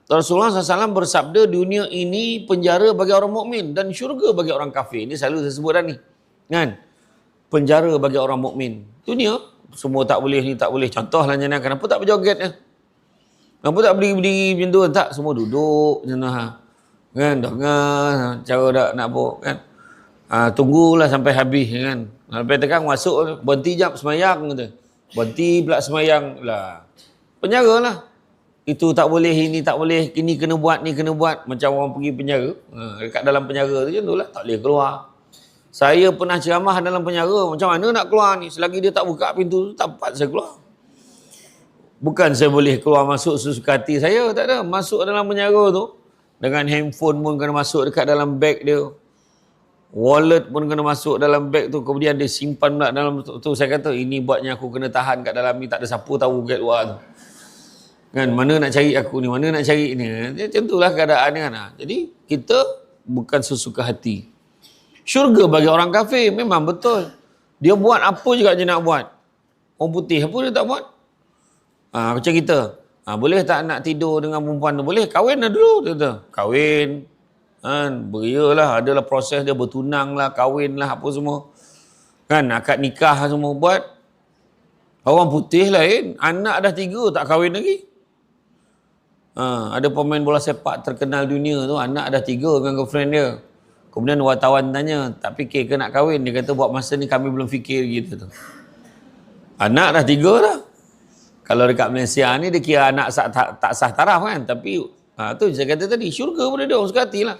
Rasulullah SAW bersabda, dunia ini penjara bagi orang mukmin dan syurga bagi orang kafir. Ini selalu saya sebut dah ni. Kan? Penjara bagi orang mukmin. Dunia, semua tak boleh ni, tak boleh. Contohlah macam kenapa tak berjoget? Kenapa tak berdiri macam tu? Tak, semua duduk macam tu. Kan? Dengar cara nak apa? Kan? Tunggulah sampai habis. Kan? Sampai tekan masuk, berhenti jap semayang. Kata. Berhenti pula semayang lah. Penjara lah. Itu tak boleh, ini tak boleh, ini kena buat, ni kena buat. Macam orang pergi penjara. Dekat dalam penjara tu macam tu lah. Tak boleh keluar. Saya pernah ceramah dalam penjara. Macam mana nak keluar ni? Selagi dia tak buka pintu tu, tak dapat saya keluar. Bukan saya boleh keluar masuk sesuka hati saya. Tak ada. Masuk dalam penjara tu. Dengan handphone pun kena masuk dekat dalam beg dia. Wallet pun kena masuk dalam beg tu. Kemudian dia simpan pula dalam tu. Saya kata, ini buatnya aku kena tahan kat dalam ni. Tak ada siapa tahu kat luar tu. Kan, mana nak cari aku ni, mana nak cari ni. Macam itulah keadaan kan. Jadi, kita bukan sesuka hati. Syurga bagi orang kafir, memang betul. Dia buat apa juga dia nak buat. Orang putih, apa dia tak buat? Macam kita. Boleh tak nak tidur dengan perempuan tu? Boleh, kahwin lah dulu. Dia kahwin. Berialah, adalah proses dia, bertunang lah, kahwin lah, apa semua. Kan, akad nikah semua buat. Orang putih lain, anak dah 3 tak kahwin lagi. Ada pemain bola sepak terkenal dunia tu, anak dah 3 dengan girlfriend dia. Kemudian wartawan tanya, tak fikir ke nak kahwin? Dia kata, buat masa ni kami belum fikir gitu tu. Anak dah 3 dah. Kalau dekat Malaysia ni, dia kira anak tak sah taraf kan. Tapi, tu saya kata tadi, syurga pada dia, orang suka hati lah.